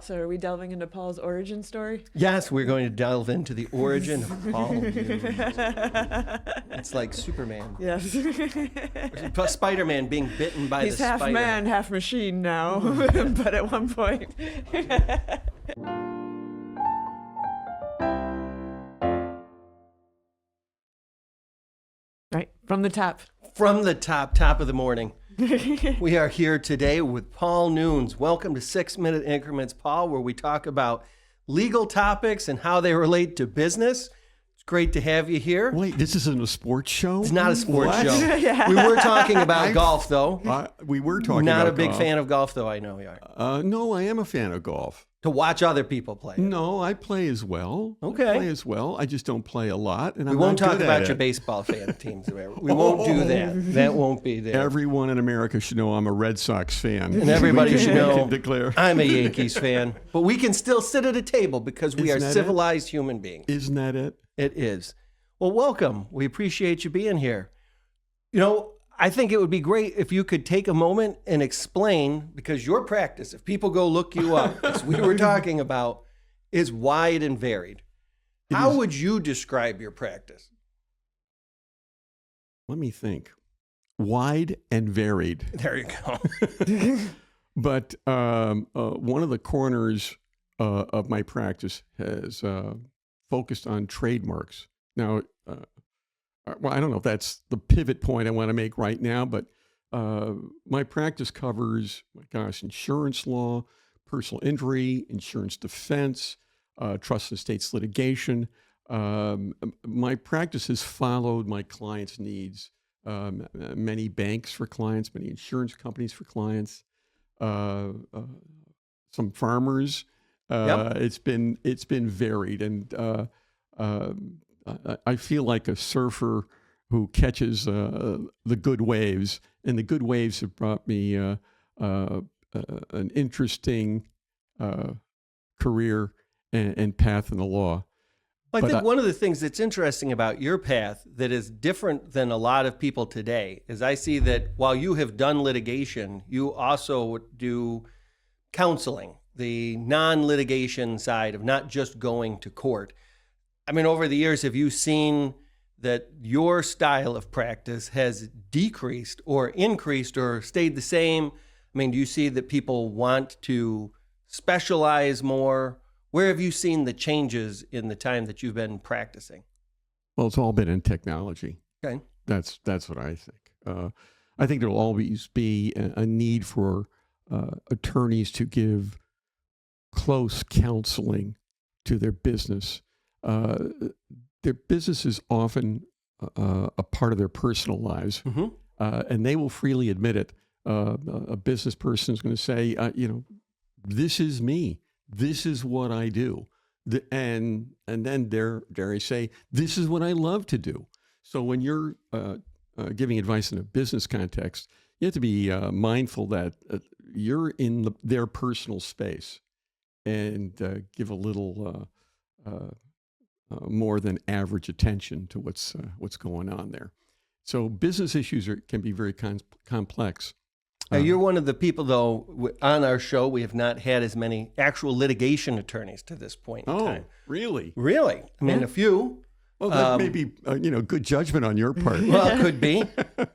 So are we delving into Paul's origin story? Yes, we're going to delve into the origin of Paul Nunes. It's like Superman. Yes. Spider-Man being bitten by He's the half spider. man, half machine now, but at one point. Right, from the top. From the top of the morning. We are here today with Paul Nunes. Welcome to 6 Minute Increments, Paul, where we talk about legal topics and how they relate to business. It's great to have you here. Wait, this isn't a sports show? It's not a sports What? show. Yeah. We were talking about golf, though. We were talking Not about a big golf. fan of golf, though, I know you are. No, I am a fan of golf. To watch other people play. No, I play as well. Okay. I play as well. I just don't play a lot. And We I'm won't not talk good about at your it. baseball fan teams. We won't do that. That won't be there. Everyone in America should know I'm a Red Sox fan. And everybody We can- should we know can declare. I'm a Yankees fan. But we can still sit at a table because we Isn't are that it? civilized human beings. Isn't that it? It is. Well, welcome. We appreciate you being here. You know, I think it would be great if you could take a moment and explain, because your practice, if people go look you up, as we were talking about, is wide and varied. It How is- would you describe your practice? Let me think. Wide and varied. There you go. But one of the corners of my practice has focused on trademarks. Now, well, I don't know if that's the pivot point I want to make right now, but my practice covers, my gosh, insurance law, personal injury, insurance defense, trust and estates litigation. My practice has followed my clients' needs. Many banks for clients, many insurance companies for clients, some farmers. Yep. It's been varied, and I feel like a surfer who catches the good waves, and the good waves have brought me an interesting career and path in the law. I But think one of the things that's interesting about your path that is different than a lot of people today is I see that while you have done litigation, you also do counseling, the non-litigation side of not just going to court. I mean, over the years, have you seen that your style of practice has decreased or increased or stayed the same? I mean, do you see that people want to specialize more? Where have you seen the changes in the time that you've been practicing? Well, it's all been in technology. Okay. That's what I think. I think there'll always be a need for attorneys to give close counseling to their business. Their business is often a part of their personal lives, Mm-hmm. and they will freely admit it. A business person is going to say, this is me. This is what I do. And then dare I say, this is what I love to do. So when you're giving advice in a business context, you have to be mindful that you're in their personal space and give a little more than average attention to what's going on there. So business issues can be very complex. Now, you're one of the people, though, on our show, we have not had as many actual litigation attorneys to this point in time. Really? Really? I mean, a few. Well, that may be good judgment on your part. Well, it could be.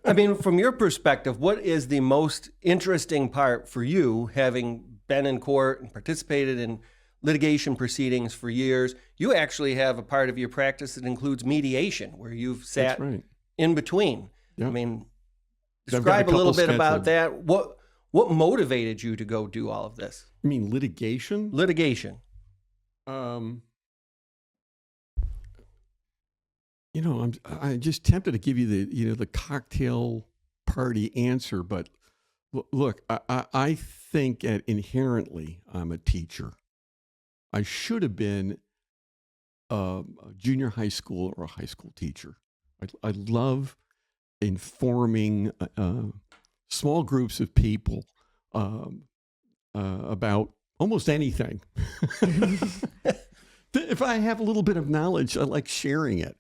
I mean, from your perspective, what is the most interesting part for you, having been in court and participated in litigation proceedings for years? You actually have a part of your practice that includes mediation, where you've sat That's right. in between. Yeah. I mean, I've got a describe a little couple bit about scheduled. that. What motivated you to go do all of this? I mean, litigation? Litigation. I'm just tempted to give you the cocktail party answer, but look, I think inherently I'm a teacher. I should have been a junior high school or a high school teacher. I love informing small groups of people about almost anything. If I have a little bit of knowledge, I like sharing it.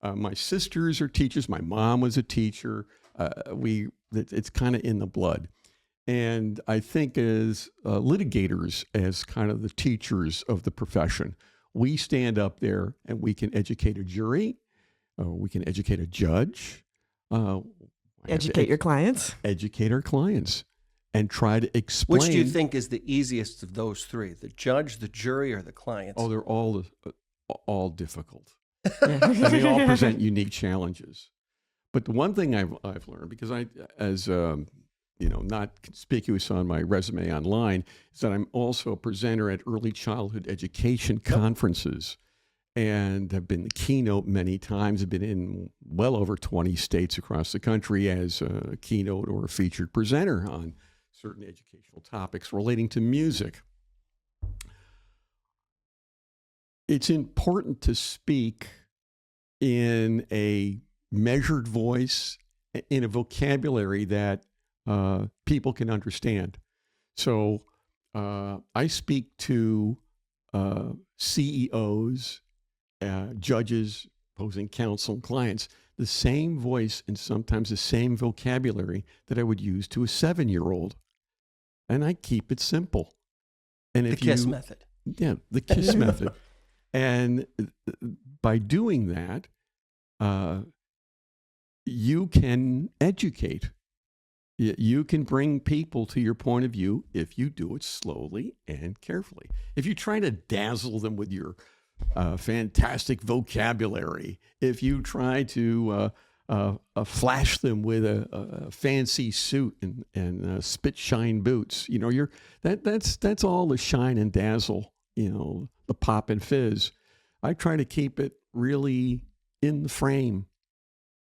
My sisters are teachers. My mom was a teacher. It's kind of in the blood. And I think as litigators, as kind of the teachers of the profession, we stand up there and we can educate a jury, we can educate a judge, Educate your clients. educate our clients, and try to explain. Which do you think is the easiest of those three? The judge, the jury, or the clients? Oh, they're all difficult. And they all present unique challenges. But the one thing I've learned, because I, as not conspicuous on my resume online, is that I'm also a presenter at early childhood education conferences, and have been the keynote many times. I've been in well over 20 states across the country as a keynote or a featured presenter on certain educational topics relating to music. It's important to speak in a measured voice, in a vocabulary that people can understand. So I speak to CEOs, judges, opposing counsel, and clients, the same voice and sometimes the same vocabulary that I would use to a 7-year-old. And I keep it simple. And the KISS method. Yeah, the KISS method. And by doing that, you can educate. You can bring people to your point of view if you do it slowly and carefully. If you try to dazzle them with your fantastic vocabulary, if you try to flash them with a fancy suit and spit shine boots, that's all the shine and dazzle, the pop and fizz. I try to keep it really in the frame.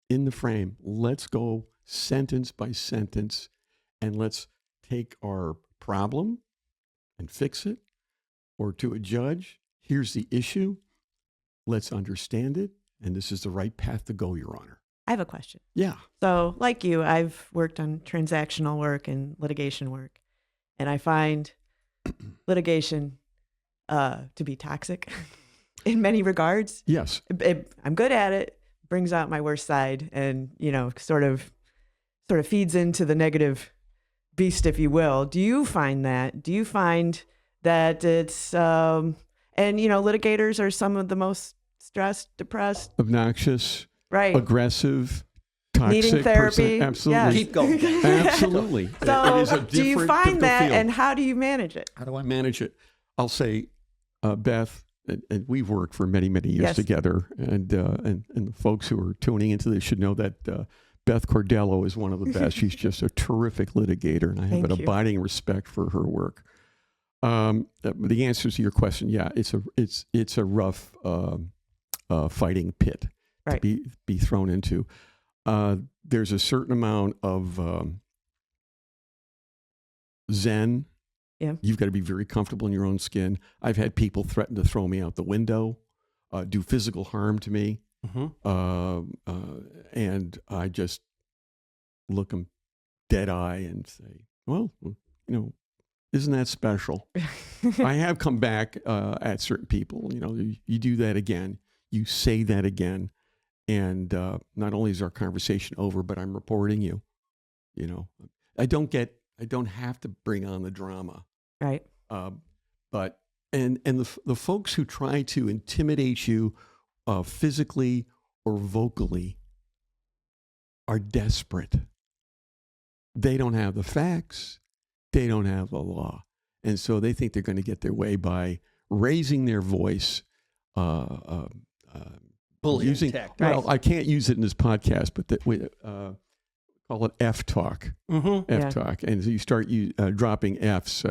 Let's go sentence by sentence, and let's take our problem and fix it. Or to a judge, here's the issue. Let's understand it, and this is the right path to go, Your Honor. I have a question. Yeah. So, like you, I've worked on transactional work and litigation work, and I find litigation to be toxic in many regards. Yes. I'm good at it, brings out my worst side, and sort of feeds into the negative beast, if you will. Do you find that? Do you find that it's and litigators are some of the most stressed, depressed, obnoxious, right, aggressive, toxic, needing therapy? Absolutely. Yes. Keep going. Absolutely. So It is a do you different, find difficult that, field. and how do you manage it? How do I manage it? I'll say, Beth, and we've worked for many, many years Yes. together, and the folks who are tuning into this should know that Beth Cordello is one of the best. She's just a terrific litigator, and I have Thank an you. abiding respect for her work. The answer to your question, yeah, it's a rough fighting pit Right. to be thrown into. There's a certain amount of zen. Yeah. You've got to be very comfortable in your own skin. I've had people threaten to throw me out the window, do physical harm to me. And I just look them dead eye and say, well, isn't that special? I have come back at certain people, you do that again, you say that again. And not only is our conversation over, but I'm reporting you, I don't have to bring on the drama. Right. But the folks who try to intimidate you physically or vocally are desperate. They don't have the facts. They don't have the law. And so they think they're going to get their way by raising their voice, Bullying using, tactics. well, I can't use it in this podcast, but we call it F-talk. Mm-hmm. F-talk. And so you start dropping Fs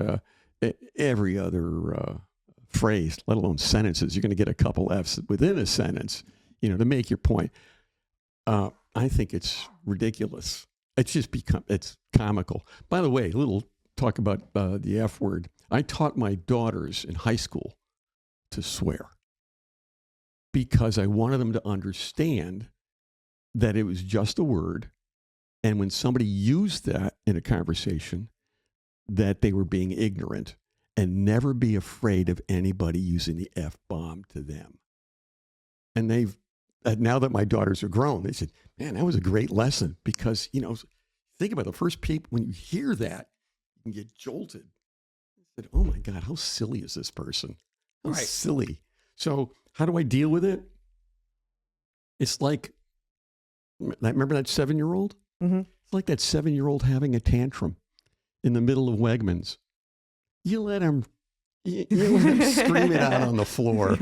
every other phrase, let alone sentences. You're going to get a couple Fs within a sentence, to make your point. I think it's ridiculous. It's comical. By the way, a little talk about the F word. I taught my daughters in high school to swear because I wanted them to understand that it was just a word. And when somebody used that in a conversation, that they were being ignorant, and never be afraid of anybody using the F-bomb to them. And now that my daughters are grown, they said, man, that was a great lesson because, think about the first people, when you hear that, can get jolted. I said, oh my God, how silly is this person? How Right. silly. So how do I deal with it? It's like, remember that 7-year-old? Mm-hmm. It's like that 7-year-old having a tantrum in the middle of Wegmans. You let him scream it out on the floor.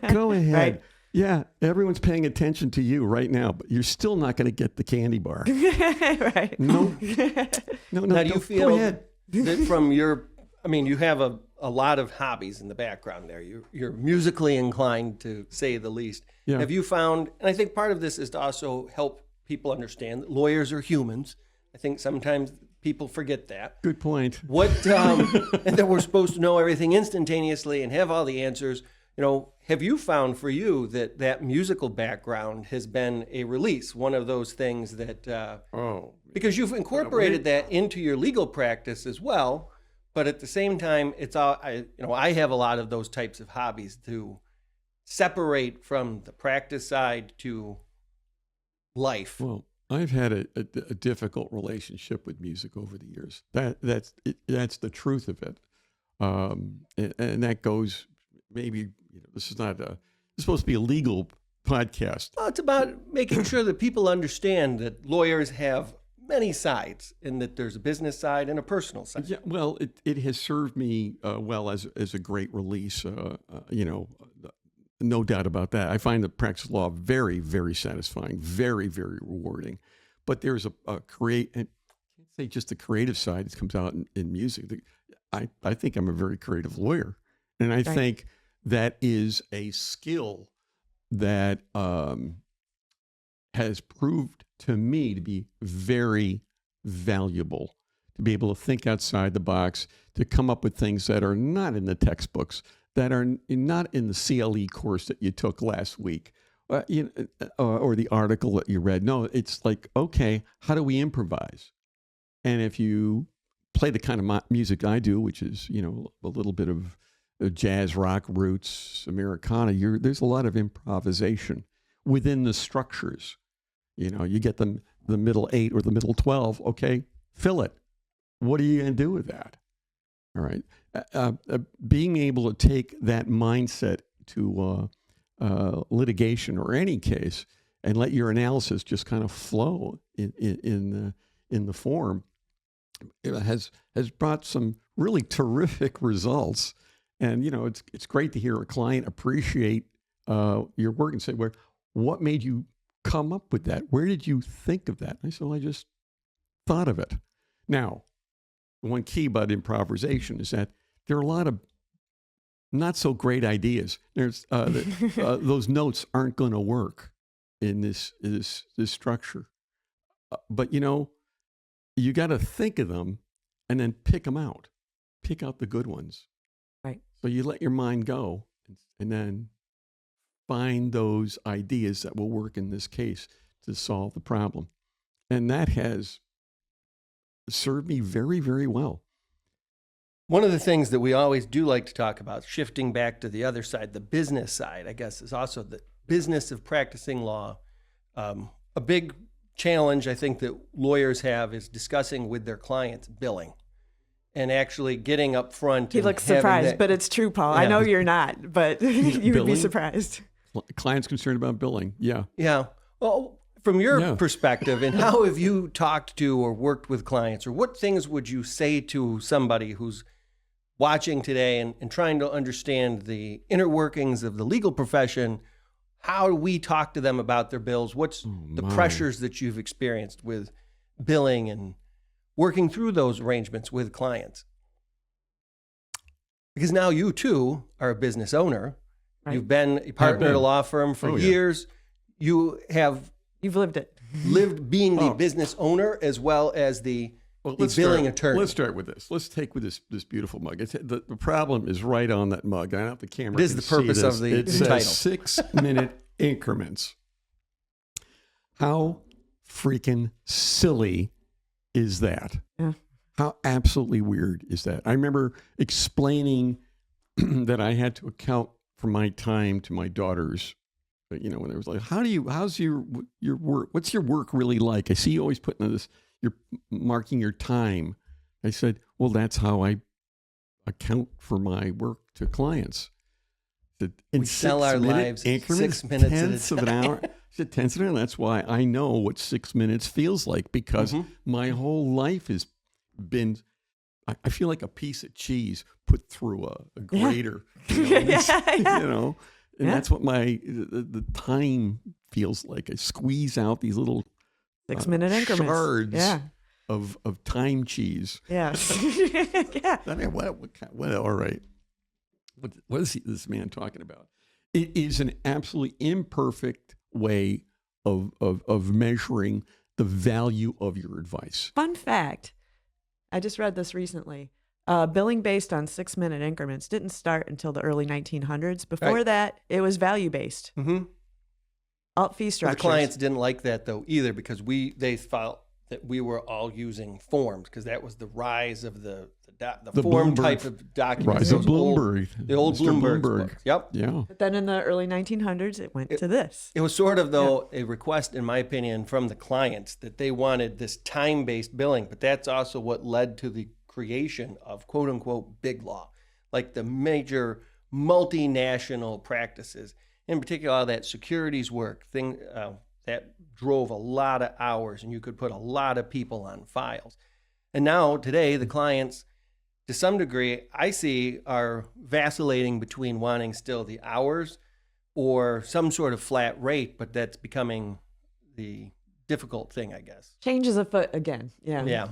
Go ahead. Right. Yeah, everyone's paying attention to you right now, but you're still not going to get the candy bar. Right. No. No. Now, do you Go feel ahead. that from your, I mean, you have a lot of hobbies in the background there. You're musically inclined, to say the least. Yeah. Have you found, and I think part of this is to also help people understand that lawyers are humans. I think sometimes people forget that. Good point. What, and that we're supposed to know everything instantaneously and have all the answers. You know, have you found for you that that musical background has been a release, one of those things that, because you've incorporated that into your legal practice as well, but at the same time, it's all, I have a lot of those types of hobbies to separate from the practice side to life. Well, I've had a difficult relationship with music over the years. That's the truth of it, and that goes. Maybe this is not this is supposed to be a legal podcast. Well, it's about making sure that people understand that lawyers have many sides, and that there's a business side and a personal side. Yeah, well, it has served me well as a great release. No doubt about that. I find the practice of law very, very satisfying, very, very rewarding. But there's and I can't say just the creative side that comes out in music. I think I'm a very creative lawyer, and I think that is a skill that has proved to me to be very valuable, to be able to think outside the box, to come up with things that are not in the textbooks, that are not in the CLE course that you took last week, or the article that you read. No, it's like, okay, how do we improvise? And if you play the kind of music I do, which is, a little bit of jazz, rock, roots, Americana, there's a lot of improvisation within the structures. You get the middle 8 or the middle 12, okay, fill it. What are you going to do with that? All right. Being able to take that mindset to litigation or any case and let your analysis just kind of flow in the form, it has brought some really terrific results. And, it's great to hear a client appreciate your work and say, well, what made you come up with that? Where did you think of that? And I said, well, I just thought of it. Now, one key about improvisation is that there are a lot of not so great ideas. There's those notes aren't going to work in this structure. But you got to think of them and then pick them out. Pick out the good ones. Right. So you let your mind go and then find those ideas that will work in this case to solve the problem. And that has served me very, very well. One of the things that we always do like to talk about, shifting back to the other side, the business side, I guess, is also the business of practicing law. A big challenge I think that lawyers have is discussing with their clients billing and actually getting up front. He looks surprised, but it's true, Paul. Yeah. I know you're not, but you would be surprised. Clients concerned about billing. Yeah. Yeah. Well, from your perspective, and how have you talked to or worked with clients, or what things would you say to somebody who's watching today and trying to understand the inner workings of the legal profession? How do we talk to them about their bills? What's the pressures that you've experienced with billing and working through those arrangements with clients? Because now you too are a business owner. Right. You've been a partner at a law firm for years. You've lived it. Lived being the business owner as well as the billing attorney. Let's start with this. Let's take with this beautiful mug. The problem is right on that mug. I don't know if the camera This is the purpose of the title. 6 Minute Increments. How freaking silly is that? Yeah. How absolutely weird is that? I remember explaining that I had to account for my time to my daughters. When they was like, how's your work? What's your work really like? I see you always putting this, you're marking your time. I said, well, that's how I account for my work to clients. We sell our lives increments, 6 minutes tenths at a of an time. hour. I said tenths of an hour. That's why I know what 6 minutes feels like, because my whole life has been, I feel like a piece of cheese put through a grater. You know, and that's what the time feels like. I squeeze out these little 6 minute increments. Shards of time cheese. Yes. I mean, what all right. What is this man talking about? It is an absolutely imperfect way of measuring the value of your advice. Fun fact, I just read this recently. Billing based on 6 minute increments didn't start until the early 1900s. Before that, it was value based. Alt fee structures. The clients didn't like that though either, because they felt that we were all using forms, because that was the rise of the form Bloomberg, type of document. Rise of Bloomberg. The old Mr. Bloomberg. Bloomberg. Yep. Yeah. But then in the early 1900s, it went to this. It was sort of, though, a request, in my opinion, from the clients that they wanted this time-based billing, but that's also what led to the creation of quote-unquote big law, like the major multinational practices, in particular all that securities work thing that drove a lot of hours, and you could put a lot of people on files. And now, today, the clients, to some degree, I see are vacillating between wanting still the hours or some sort of flat rate, but that's becoming the difficult thing, I guess. Changes afoot again. Yeah. Yeah.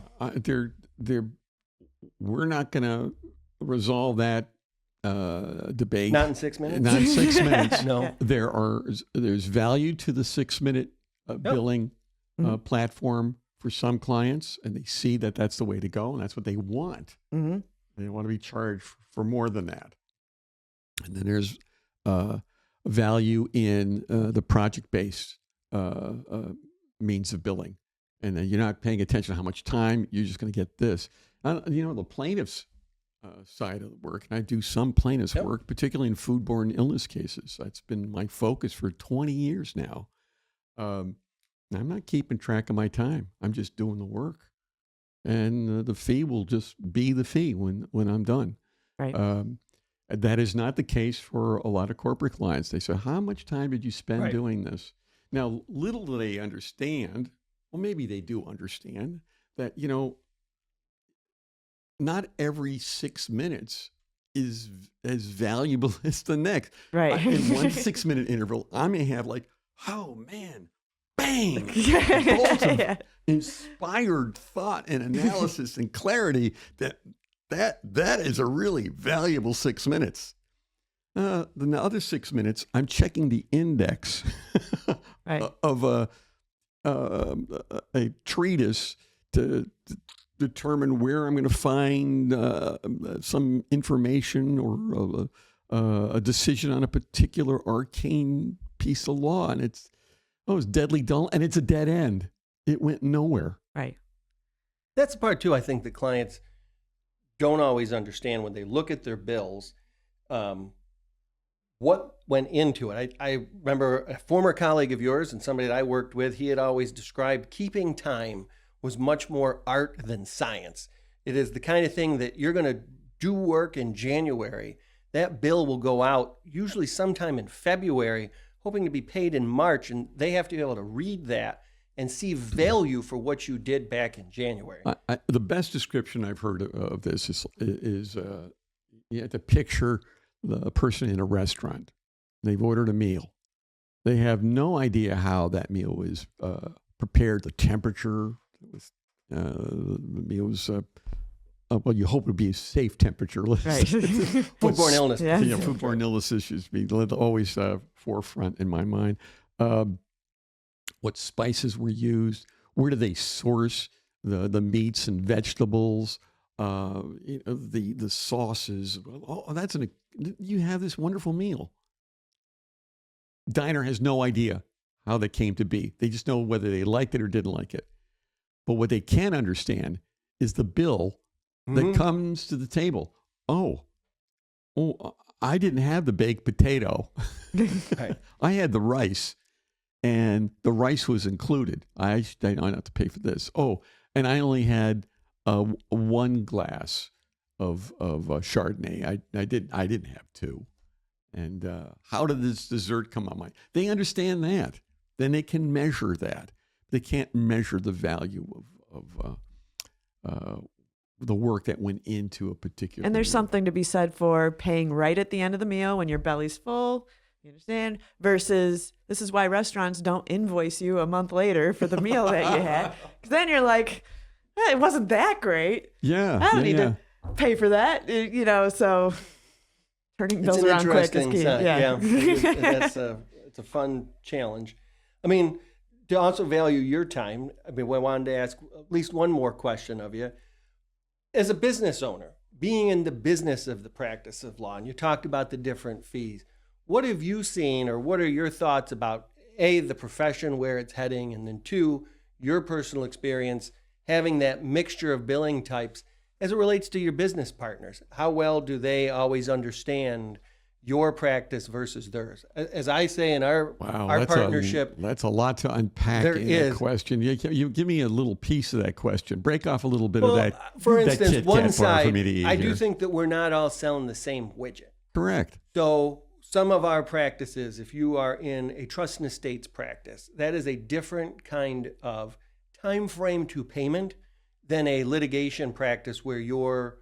We're not going to resolve that debate. Not in 6 minutes? Not in 6 minutes. No. There's value to the 6 minute billing platform for some clients, and they see that that's the way to go, and that's what they want. They want to be charged for more than that. And then there's value in the project-based means of billing. And then you're not paying attention to how much time, you're just going to get this. The plaintiff's side of the work, and I do some plaintiff's work, particularly in foodborne illness cases. That's been my focus for 20 years now. I'm not keeping track of my time. I'm just doing the work. And the fee will just be the fee when I'm done. Right. That is not the case for a lot of corporate clients. They say, how much time did you spend doing this? Now, little do they understand, well, maybe they do understand, that, not every 6 minutes is as valuable as the next. Right. In one 6 minute interval, I may have like, oh man, bang, inspired thought and analysis and clarity that is a really valuable 6 minutes. The other 6 minutes, I'm checking the index of a treatise to determine where I'm going to find some information or a decision on a particular arcane piece of law, and it's deadly dull, and it's a dead end. It went nowhere. Right. That's the part too, I think the clients don't always understand when they look at their bills, what went into it. I remember a former colleague of yours and somebody that I worked with, he had always described keeping time was much more art than science. It is the kind of thing that you're going to do work in January. That bill will go out usually sometime in February, hoping to be paid in March, and they have to be able to read that and see value for what you did back in January. The best description I've heard of this is you have to picture the person in a restaurant. They've ordered a meal. They have no idea how that meal was prepared, the temperature. The meal was, well, you hope it would be a safe temperature. Right. Foodborne illness. Yes. Foodborne illnesses should be always forefront in my mind. What spices were used? Where do they source the meats and vegetables? The sauces. Oh, you have this wonderful meal. Diner has no idea how they came to be. They just know whether they liked it or didn't like it. But what they can understand is the bill that comes to the table. Oh, I didn't have the baked potato. Right. I had the rice, and the rice was included. I don't have to pay for this. Oh, and I only had one glass of Chardonnay. I didn't have two. And how did this dessert come on my? They understand that. Then they can measure that. They can't measure the value of the work that went into a particular. And there's meal. something to be said for paying right at the end of the meal when your belly's full. You understand? Versus, this is why restaurants don't invoice you a month later for the meal that you had. Because then you're like, it wasn't that great. Yeah. I don't need to pay for that. So turning bills around quick is key. Yeah. It's a fun challenge. I mean, to also value your time, I wanted to ask at least one more question of you. As a business owner, being in the business of the practice of law, and you talked about the different fees, what have you seen, or what are your thoughts about, A, the profession, where it's heading, and then 2, your personal experience having that mixture of billing types as it relates to your business partners? How well do they always understand your practice versus theirs? As I say in our partnership, that's a lot to unpack in that question. You give me a little piece of that question. Break off a little bit of that. For instance, one side, for me to eat I here. do think that we're not all selling the same widget. Correct. So some of our practices, if you are in a trust and estates practice, that is a different kind of time frame to payment than a litigation practice where you're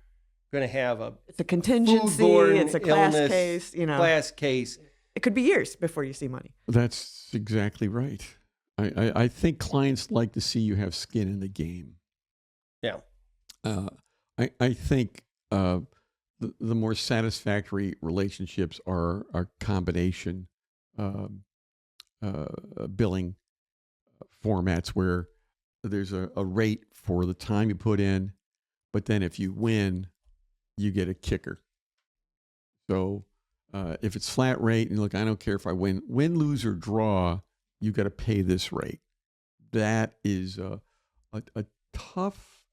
going to have it's a contingency, it's a class case, class case. It could be years before you see money. That's exactly right. I think clients like to see you have skin in the game. Yeah. I think the more satisfactory relationships are combination billing formats where there's a rate for the time you put in, but then if you win, you get a kicker. So if it's flat rate, and look, I don't care if I win, lose, or draw, you got to pay this rate. That is a tough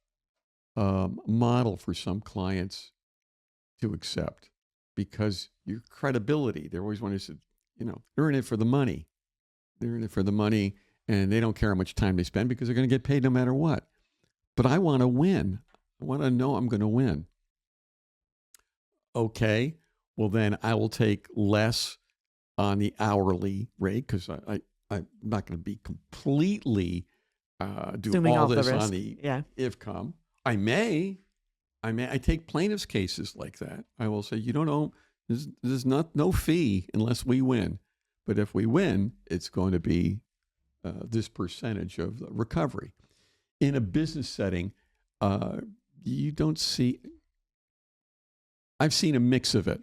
model for some clients to accept, because your credibility, they always want to say, they're in it for the money. They're in it for the money, and they don't care how much time they spend because they're going to get paid no matter what. But I want to win. I want to know I'm going to win. Okay, well then I will take less on the hourly rate, because I'm not going to be completely do Assuming all the this risk. on the IFCOM. I take plaintiffs' cases like that. I will say, you don't know, there's no fee unless we win. But if we win, it's going to be this percentage of the recovery. In a business setting, you don't see. I've seen a mix of it.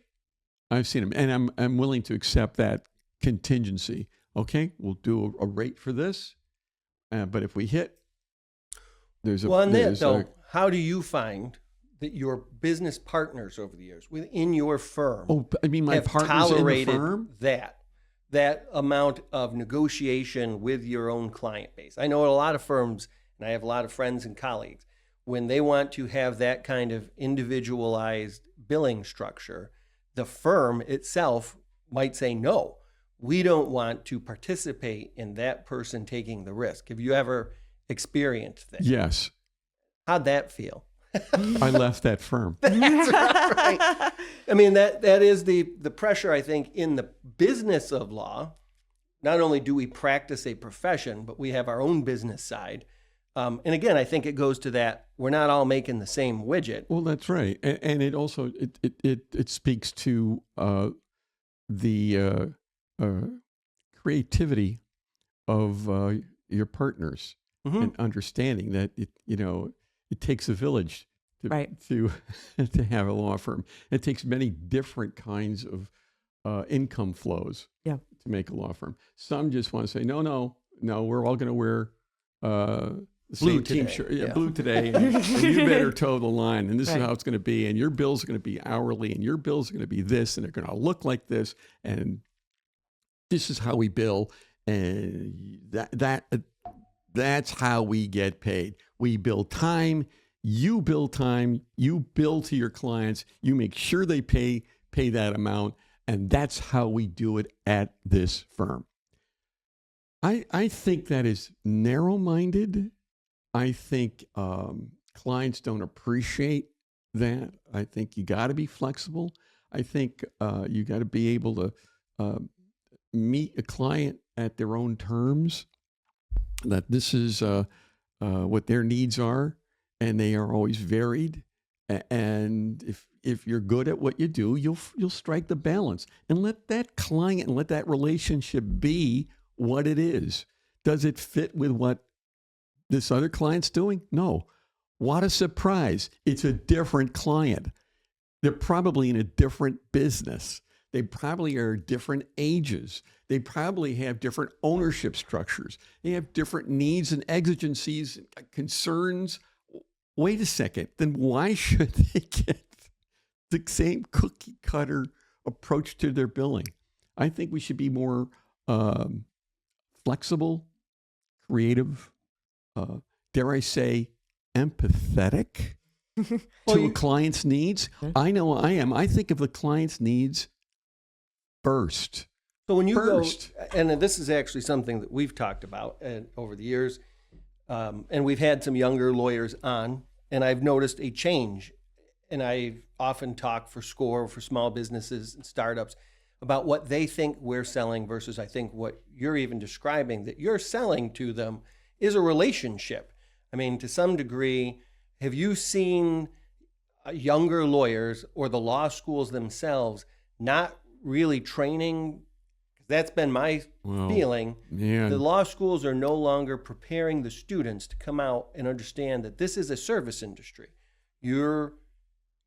And I'm willing to accept that contingency. Okay, we'll do a rate for this, but if we hit, there's a. Well, on that though, how do you find that your business partners over the years within your firm? Oh, I mean, my have partners tolerated in the firm? that amount of negotiation with your own client base. I know a lot of firms, and I have a lot of friends and colleagues, when they want to have that kind of individualized billing structure, the firm itself might say, no, we don't want to participate in that person taking the risk. Have you ever experienced that? Yes. How'd that feel? I left that firm. That's right. I mean, that is the pressure, I think, in the business of law. Not only do we practice a profession, but we have our own business side. And again, I think it goes to that we're not all making the same widget. Well, that's right, and it also it speaks to the creativity of your partners, and understanding that it takes a village to have a law firm. It takes many different kinds of income flows to make a law firm. Some just want to say, no, we're all going to wear blue team today. shirt, blue today, and you better toe the line, and this is how it's going to be, and your bills are going to be hourly, and your bills are going to be this, and they're going to look like this, and this is how we bill, and that's how we get paid. We bill time, you bill to your clients, you make sure they pay that amount, and that's how we do it at this firm. I think that is narrow-minded. I think clients don't appreciate that. I think you got to be flexible. I think you got to be able to meet a client at their own terms, that this is what their needs are, and they are always varied. And if you're good at what you do, you'll strike the balance and let that client and let that relationship be what it is. Does it fit with what this other client's doing? No. What a surprise. It's a different client. They're probably in a different business. They probably are different ages. They probably have different ownership structures. They have different needs and exigencies, concerns. Wait a second. Then why should they get the same cookie cutter approach to their billing? I think we should be more flexible, creative, dare I say, empathetic to a client's needs. I know I am. I think of the client's needs first. So when you go, and this is actually something that we've talked about over the years, and we've had some younger lawyers on, and I've noticed a change. And I often talk for SCORE, for small businesses and startups, about what they think we're selling versus I think what you're even describing that you're selling to them is a relationship. I mean, to some degree, have you seen younger lawyers or the law schools themselves not really training? That's been my feeling. Yeah. The law schools are no longer preparing the students to come out and understand that this is a service industry. You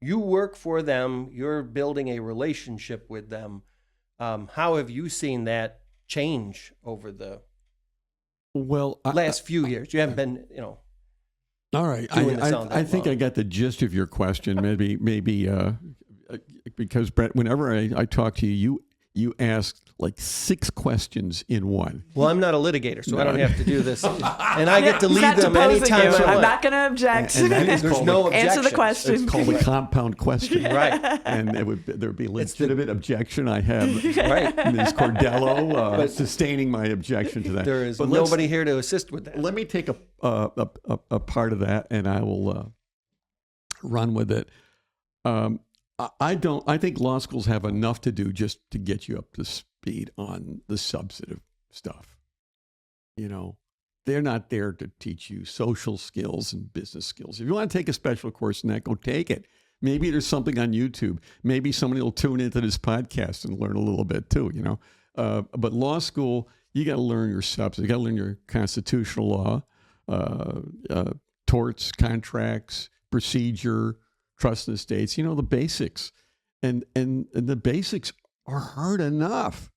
work for them. You're building a relationship with them. How have you seen that change over the last few years? You haven't been, All right. I think I got the gist of your question. Maybe because Brett, whenever I talk to you, you ask like 6 questions in one. Well, I'm not a litigator, so I don't have to do this, and I get to lead them anytime I want. I'm not going to object. And that is There's no objection. Answer the question. It's called a compound question, Right? And there would be legitimate objection. I have Right. Ms. Cordello sustaining my objection to that. There is nobody here to assist with that. Let me take a part of that, and I will run with it. I think law schools have enough to do just to get you up to speed on the substantive stuff. They're not there to teach you social skills and business skills. If you want to take a special course in that, go take it. Maybe there's something on YouTube. Maybe somebody will tune into this podcast and learn a little bit too, But law school, you got to learn your substance. You got to learn your constitutional law, torts, contracts, procedure, trust in the states, the basics. And the basics are hard enough.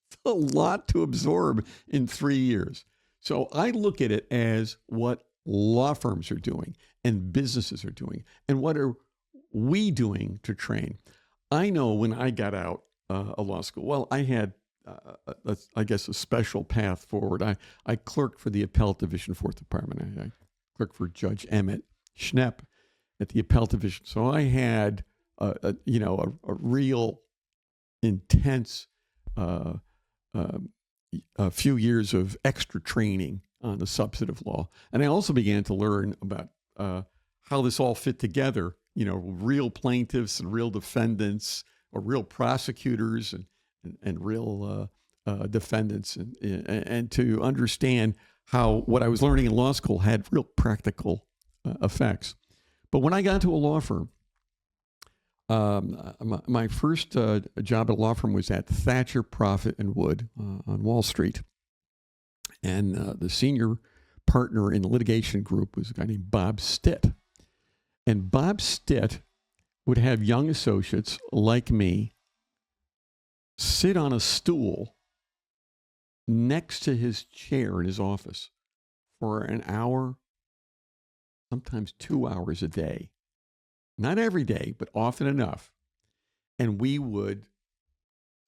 It's a lot to absorb in 3 years. So I look at it as what law firms are doing and businesses are doing. And what are we doing to train? I know when I got out of law school, I had, a special path forward. I clerked for the Appellate Division, 4th Department. I clerked for Judge Emmett Schnepp at the Appellate Division. So I had, a real intense a few years of extra training on the substantive law. And I also began to learn about how this all fit together, real plaintiffs and real defendants, or real prosecutors and real defendants, and to understand how what I was learning in law school had real practical effects. But when I got to a law firm, my first job at a law firm was at Thatcher, Profit, and Wood on Wall Street. And the senior partner in the litigation group was a guy named Bob Stitt. And Bob Stitt would have young associates like me sit on a stool next to his chair in his office for an hour, sometimes 2 hours a day. Not every day, but often enough. And we would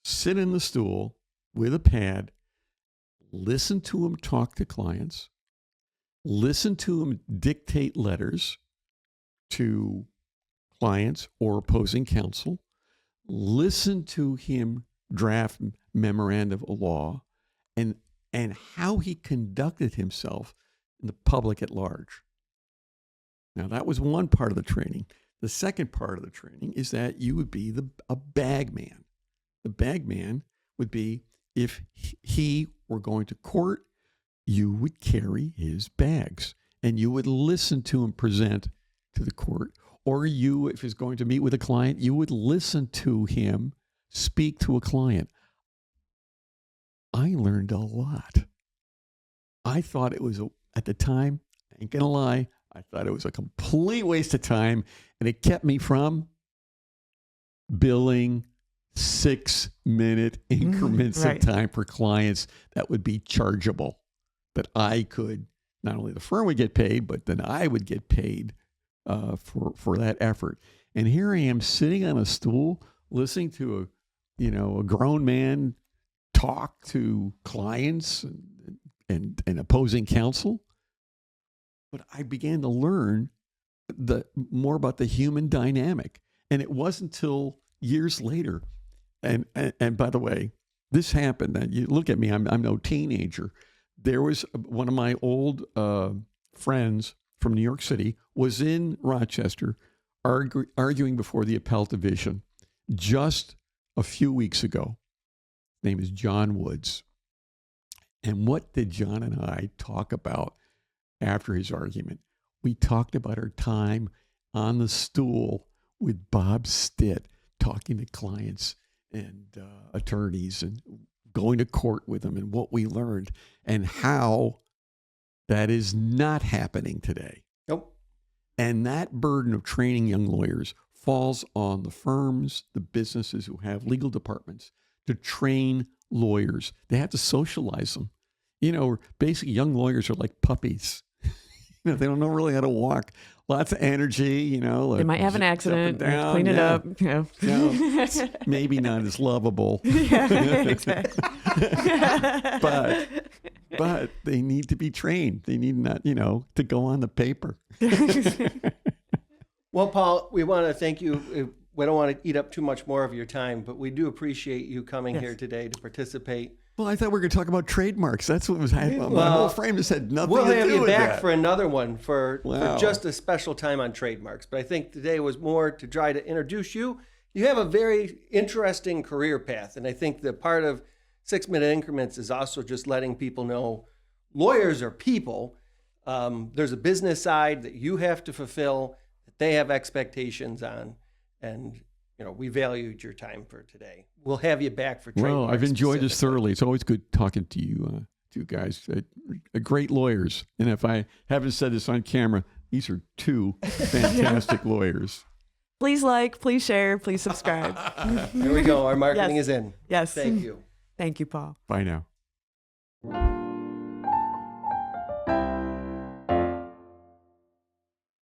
sit in the stool with a pad, listen to him talk to clients, listen to him dictate letters to clients or opposing counsel, listen to him draft memorandum of law, and how he conducted himself in the public at large. Now, that was one part of the training. The second part of the training is that you would be a bag man. The bag man would be, if he were going to court, you would carry his bags and you would listen to him present to the court. Or you, if he's going to meet with a client, you would listen to him speak to a client. I learned a lot. I thought it was, at the time, I ain't gonna lie, I thought it was a complete waste of time, and it kept me from billing 6-minute increments right. of time for clients that would be chargeable, that I could, not only the firm would get paid, but then I would get paid for that effort. And here I am sitting on a stool listening to a grown man talk to clients and opposing counsel. But I began to learn more about the human dynamic. And it wasn't until years later. And by the way, this happened. And you look at me, I'm no teenager. There was one of my old friends from New York City was in Rochester arguing before the appellate division just a few weeks ago. His name is John Woods. And what did John and I talk about after his argument? We talked about our time on the stool with Bob Stitt, talking to clients and attorneys and going to court with them, and what we learned and how that is not happening today. Nope. And that burden of training young lawyers falls on the firms, the businesses who have legal departments to train lawyers. They have to socialize them. Basically young lawyers are like puppies. They don't know really how to walk. Lots of energy, They might have an accident, clean it up. It's maybe not as lovable. Yeah, exactly. But they need to be trained. They need not, to go on the paper. Well, Paul, we want to thank you. We don't want to eat up too much more of your time, but we do appreciate you coming here today to participate. Well, I thought we were going to talk about trademarks. That's what was happening. My whole frame just had nothing to do with that. We'll have you back for another one for just a special time on trademarks. But I think today was more to try to introduce you. You have a very interesting career path. And I think the part of 6 Minute Increments is also just letting people know lawyers are people. There's a business side that you have to fulfill, that they have expectations on. And we valued your time for today. We'll have you back for trademarks. Well, I've enjoyed this thoroughly. It's always good talking to you guys. Great lawyers. And if I haven't said this on camera, these are two fantastic lawyers. Please like, please share, please subscribe. There we go. Our marketing is in. Yes. Thank you. Thank you, Paul. Bye now.